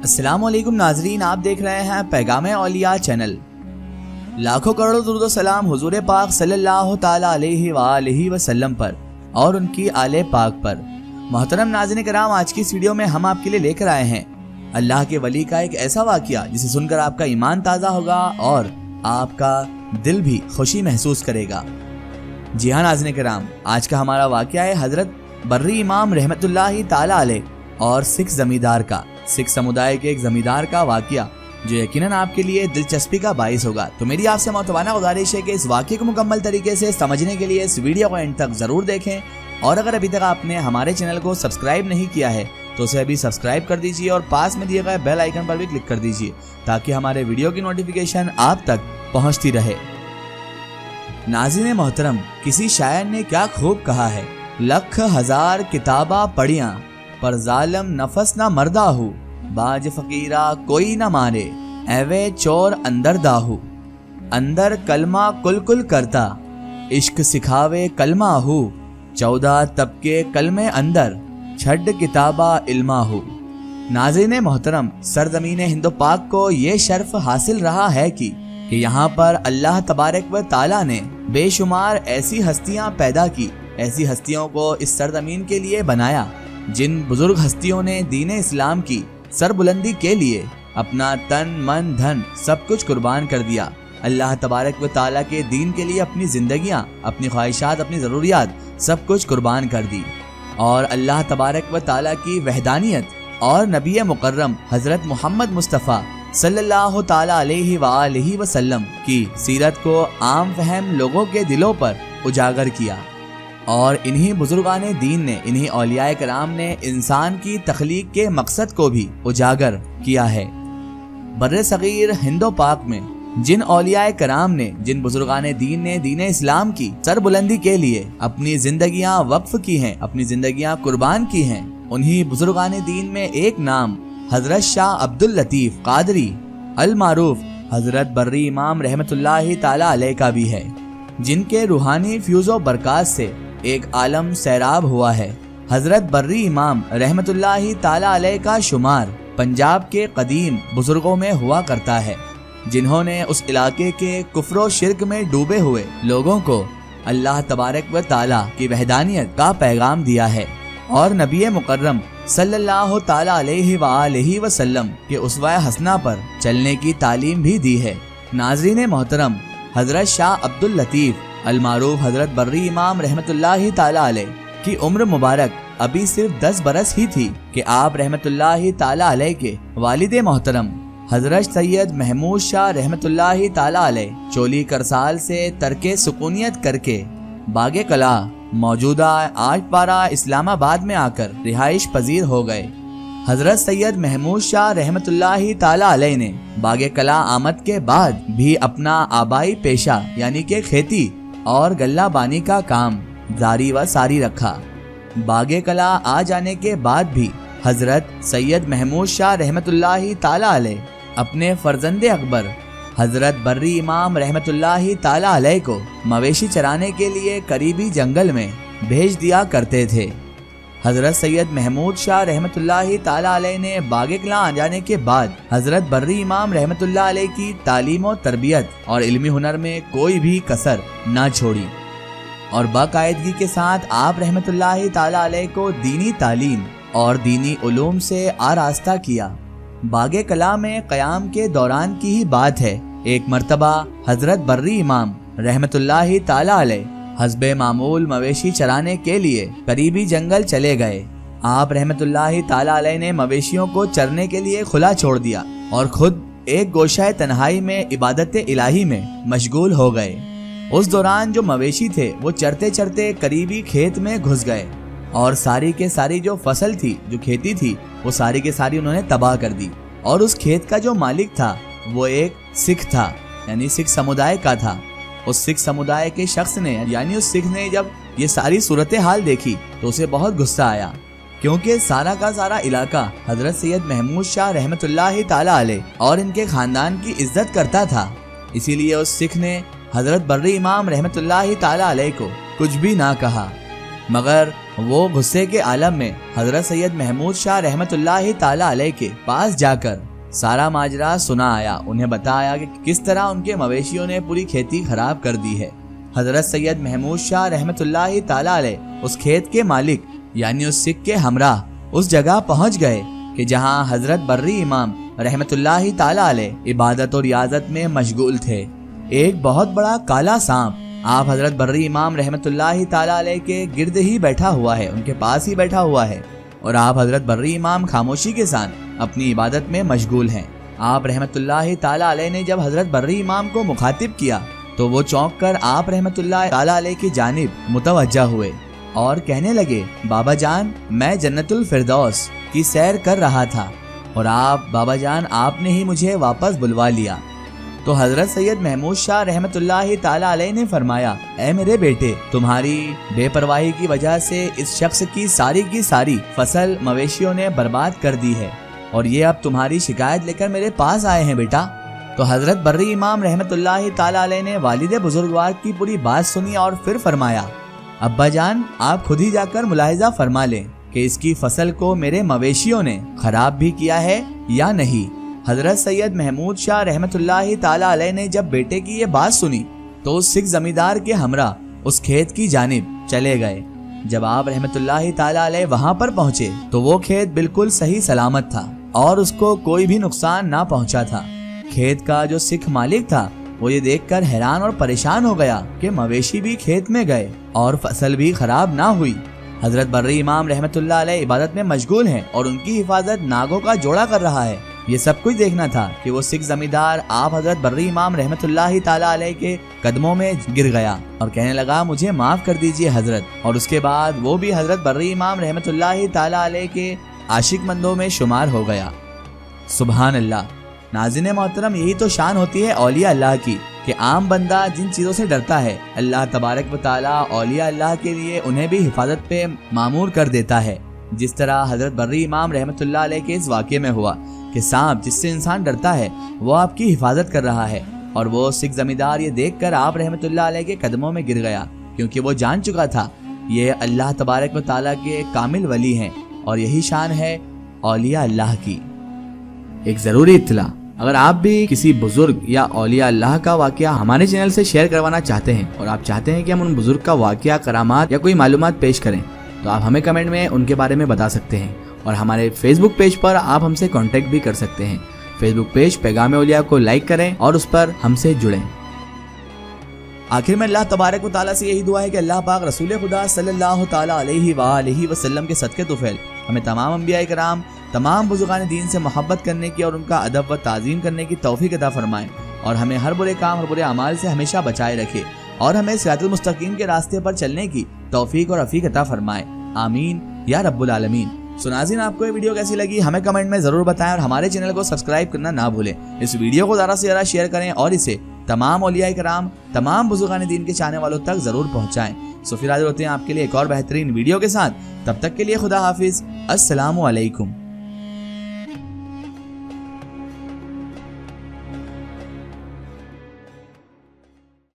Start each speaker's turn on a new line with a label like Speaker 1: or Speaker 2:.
Speaker 1: السلام علیکم ناظرین، آپ دیکھ رہے ہیں پیغام اولیاء چینل۔ لاکھوں کروڑوں درود و سلام حضور پاک صلی اللہ تعالی علیہ وآلہ وسلم پر اور ان کی آل پاک پر۔ محترم ناظرین کرام، آج کی اس ویڈیو میں ہم آپ کے لیے لے کر آئے ہیں اللہ کے ولی کا ایک ایسا واقعہ جسے سن کر آپ کا ایمان تازہ ہوگا اور آپ کا دل بھی خوشی محسوس کرے گا۔ جی ہاں ناظرین کرام، آج کا ہمارا واقعہ ہے حضرت بری امام رحمت اللہ تعالی علیہ اور سکھ زمیندار کا، سکھ سمودائے کے ایک زمیندار کا واقعہ جو یقیناً آپ کے لیے دلچسپی کا باعث ہوگا۔ تو میری آپ سے معتبانہ گزارش ہے کہ اس واقعے کو مکمل طریقے سے سمجھنے کے لیے اس ویڈیو کو اینڈ تک ضرور دیکھیں، اور اگر ابھی تک آپ نے ہمارے چینل کو سبسکرائب نہیں کیا ہے تو اسے ابھی سبسکرائب کر دیجئے اور پاس میں دیے گئے بیل آئیکن پر بھی کلک کر دیجئے تاکہ ہمارے ویڈیو کی نوٹیفیکیشن آپ تک پہنچتی رہے۔ ناظرین محترم، کسی شاعر نے کیا خوب کہا ہے، لکھ ہزار کتاباں پڑھیاں پر ظالم نفس نہ مردہ ہو، باج فقیرہ کوئی نہ مارے ایوے چور اندر داہو، اندر کلمہ کل کل کرتا عشق سکھاوے کلمہ ہو، 14 طبقے کلمے اندر چھڈ کتابہ علمہ ہو۔ ناظرین محترم، سرزمین ہند و پاک کو یہ شرف حاصل رہا ہے کہ یہاں پر اللہ تبارک و تعالیٰ نے بے شمار ایسی ہستیاں پیدا کی، ایسی ہستیوں کو اس سرزمین کے لیے بنایا جن بزرگ ہستیوں نے دین اسلام کی سربلندی کے لیے اپنا تن من دھن سب کچھ قربان کر دیا۔ اللہ تبارک و تعالیٰ کے دین کے لیے اپنی زندگیاں، اپنی خواہشات، اپنی ضروریات سب کچھ قربان کر دی، اور اللہ تبارک و تعالیٰ کی وحدانیت اور نبی مکرم حضرت محمد مصطفیٰ صلی اللہ تعالی علیہ وآلہ وسلم کی سیرت کو عام فہم لوگوں کے دلوں پر اجاگر کیا، اور انہی بزرگان دین نے، انہی اولیاء کرام نے انسان کی تخلیق کے مقصد کو بھی اجاگر کیا ہے۔ بر صغیر ہند و پاک میں جن اولیاء کرام نے، جن بزرگان دین نے دین اسلام کی سربلندی کے لیے اپنی زندگیاں وقف کی ہیں، اپنی زندگیاں قربان کی ہیں، انہی بزرگان دین میں ایک نام حضرت شاہ عبداللطیف قادری المعروف حضرت بری امام رحمت اللہ تعالی علیہ کا بھی ہے، جن کے روحانی فیوز و برکات سے ایک عالم سیراب ہوا ہے۔ حضرت بری امام رحمت اللہ تعالی علیہ کا شمار پنجاب کے قدیم بزرگوں میں ہوا کرتا ہے، جنہوں نے اس علاقے کے کفر و شرک میں ڈوبے ہوئے لوگوں کو اللہ تبارک و تعالی کی وحدانیت کا پیغام دیا ہے، اور نبی مکرم صلی اللہ تعالی علیہ وآلہ وسلم کے اسوہ حسنہ پر چلنے کی تعلیم بھی دی ہے۔ ناظرین محترم، حضرت شاہ عبداللطیف المعروف حضرت بری امام رحمت اللہ تعالی علیہ کی عمر مبارک ابھی صرف 10 برس ہی تھی کہ آپ رحمت اللہ تعالی علیہ کے والد محترم حضرت سید محمود شاہ رحمت اللہ تعالی علیہ چولی کرسال سے ترک سکونیت کر کے باغ قلعہ موجودہ آج پارہ اسلام آباد میں آ کر رہائش پذیر ہو گئے۔ حضرت سید محمود شاہ رحمت اللہ تعالی علیہ نے باغ قلعہ آمد کے بعد بھی اپنا آبائی پیشہ یعنی کہ کھیتی اور غلہ بانی کا کام جاری و ساری رکھا۔ باغ قلعہ آ جانے کے بعد بھی حضرت سید محمود شاہ رحمت اللہ تعالی علیہ اپنے فرزند اکبر حضرت بری امام رحمت اللہ تعالی علیہ کو مویشی چرانے کے لیے قریبی جنگل میں بھیج دیا کرتے تھے۔ حضرت سید محمود شاہ رحمت اللہ تعالی علیہ نے باغ قلعہ آ جانے کے بعد حضرت بری امام رحمت اللہ علیہ کی تعلیم و تربیت اور علمی ہنر میں کوئی بھی کسر نہ چھوڑی، اور باقاعدگی کے ساتھ آپ رحمت اللہ تعالی علیہ کو دینی تعلیم اور دینی علوم سے آراستہ کیا۔ باغ قلعہ میں قیام کے دوران کی ہی بات ہے، ایک مرتبہ حضرت بری امام رحمت اللہ تعالی علیہ حسب معمول مویشی چرانے کے لیے قریبی جنگل چلے گئے۔ آپ رحمت اللہ تعالی علیہ نے مویشیوں کو چرنے کے لیے کھلا چھوڑ دیا اور خود ایک گوشہ تنہائی میں عبادت الہی میں مشغول ہو گئے۔ اس دوران جو مویشی تھے وہ چرتے چرتے قریبی کھیت میں گھس گئے، اور ساری کے ساری جو فصل تھی، جو کھیتی تھی، وہ ساری کے ساری انہوں نے تباہ کر دی، اور اس کھیت کا جو مالک تھا وہ ایک سکھ تھا، یعنی سکھ سمودائے کا تھا۔ اس سکھ سمودائے کے شخص نے، یعنی اس سکھ نے جب یہ ساری صورتحال دیکھی تو اسے بہت غصہ آیا، کیونکہ سارا کا سارا علاقہ حضرت سید محمود شاہ رحمت اللہ تعالی علیہ اور ان کے خاندان کی عزت کرتا تھا۔ اسی لیے اس سکھ نے حضرت بری امام رحمت اللہ تعالی علیہ کو کچھ بھی نہ کہا، مگر وہ غصے کے عالم میں حضرت سید محمود شاہ رحمت اللہ تعالی علیہ کے پاس جا کر سارا ماجرا سنا آیا. انہیں بتایا کہ کس طرح ان کے مویشیوں نے پوری کھیتی خراب کر دی ہے. حضرت سید محمود شاہ رحمت اللہ تعالی علیہ اس کھیت کے مالک یعنی اس سکھ کے ہمراہ اس جگہ پہنچ گئے کہ جہاں حضرت بری امام رحمت اللہ تعالی علیہ عبادت اور ریاضت میں مشغول تھے. ایک بہت بڑا کالا سانپ آپ حضرت بری امام رحمت اللہ تعالی علیہ کے گرد ہی بیٹھا ہوا ہے، ان کے پاس ہی بیٹھا ہوا ہے، اور آپ حضرت بری امام خاموشی کے ساتھ اپنی عبادت میں مشغول ہیں. آپ رحمت اللہ تعالی علیہ نے جب حضرت بری امام کو مخاطب کیا تو وہ چونک کر آپ رحمت اللہ تعالی علیہ کی جانب متوجہ ہوئے اور کہنے لگے، بابا جان میں جنت الفردوس کی سیر کر رہا تھا اور بابا جان آپ نے ہی مجھے واپس بلوا لیا. تو حضرت سید محمود شاہ رحمت اللہ تعالی علیہ نے فرمایا، اے میرے بیٹے، تمہاری بے پرواہی کی وجہ سے اس شخص کی ساری فصل مویشیوں نے برباد کر دی ہے اور یہ اب تمہاری شکایت لے کر میرے پاس آئے ہیں بیٹا. تو حضرت بری امام رحمت اللہ تعالی علیہ نے والد بزرگوار کی پوری بات سنی اور پھر فرمایا، ابا جان آپ خود ہی جا کر ملاحظہ فرما لیں کہ اس کی فصل کو میرے مویشیوں نے خراب بھی کیا ہے یا نہیں. حضرت سید محمود شاہ رحمت اللہ تعالی علیہ نے جب بیٹے کی یہ بات سنی تو اس سکھ زمیندار کے ہمراہ اس کھیت کی جانب چلے گئے. جب آپ رحمت اللہ تعالی علیہ وہاں پر پہنچے تو وہ کھیت بالکل صحیح سلامت تھا اور اس کو کوئی بھی نقصان نہ پہنچا تھا. کھیت کا جو سکھ مالک تھا وہ یہ دیکھ کر حیران اور پریشان ہو گیا کہ مویشی بھی کھیت میں گئے اور فصل بھی خراب نہ ہوئی. حضرت بری امام رحمت اللہ علیہ عبادت میں مشغول ہیں اور ان کی حفاظت ناگوں کا جوڑا کر رہا ہے. یہ سب کچھ دیکھنا تھا کہ وہ سکھ زمیندار آپ حضرت بری امام رحمت اللہ تعالی علیہ کے قدموں میں گر گیا اور کہنے لگا، مجھے معاف کر دیجئے حضرت. اور اس کے بعد وہ بھی حضرت بری امام رحمت اللہ تعالی علیہ کے عاشق مندوں میں شمار ہو گیا. سبحان اللہ. ناظرین محترم، یہی تو شان ہوتی ہے اولیاء اللہ کی کہ عام بندہ جن چیزوں سے ڈرتا ہے اللہ تبارک و تعالیٰ اولیاء اللہ کے لیے انہیں بھی حفاظت پہ معمور کر دیتا ہے. جس طرح حضرت بری امام رحمت اللہ علیہ کے اس واقعے میں ہوا کہ سانپ جس سے انسان ڈرتا ہے وہ آپ کی حفاظت کر رہا ہے، اور وہ سکھ زمیندار یہ دیکھ کر آپ رحمت اللہ علیہ کے قدموں میں گر گیا کیونکہ وہ جان چکا تھا یہ اللہ تبارک و تعالیٰ کے کامل ولی ہیں اور یہی شان ہے اولیاء اللہ کی. ایک ضروری اطلاع، اگر آپ بھی کسی بزرگ یا اولیاء اللہ کا واقعہ ہمارے چینل سے شیئر کروانا چاہتے ہیں اور آپ چاہتے ہیں کہ ہم ان بزرگ کا واقعہ، کرامات یا کوئی معلومات پیش کریں تو آپ ہمیں کمنٹ میں ان کے بارے میں بتا سکتے ہیں، اور ہمارے فیس بک پیج پر آپ ہم سے کانٹیکٹ بھی کر سکتے ہیں. فیس بک پیج پیغام اولیاء کو لائک کریں اور اس پر ہم سے جڑیں. آخر میں اللہ تبارک و تعالیٰ سے یہی دعا ہے کہ اللہ پاک رسول خدا صلی اللہ تعالیٰ علیہ وآلہ وسلم کے صدقے طفیل ہمیں تمام انبیاء کرام، تمام بزرگان دین سے محبت کرنے کی اور ان کا ادب و تعظیم کرنے کی توفیق عطا فرمائیں، اور ہمیں ہر برے کام اور برے اعمال سے ہمیشہ بچائے رکھے، اور ہمیں صراط المستقیم کے راستے پر چلنے کی توفیق اور عافیت عطا فرمائے. آمین یا رب العالمین. ناظرین، آپ کو یہ ویڈیو کیسی لگی ہمیں کمنٹ میں ضرور بتائیں، اور ہمارے چینل کو سبسکرائب کرنا نہ بھولیں. اس ویڈیو کو زیادہ سے زیادہ شیئر کریں اور اسے تمام اولیاء کرام، تمام بزرگان دین کے چاہنے والوں تک ضرور پہنچائیں. پھر حاضر ہوتے ہیں آپ کے لیے ایک اور بہترین ویڈیو کے ساتھ. تب تک کے لیے خدا حافظ. السلام علیکم.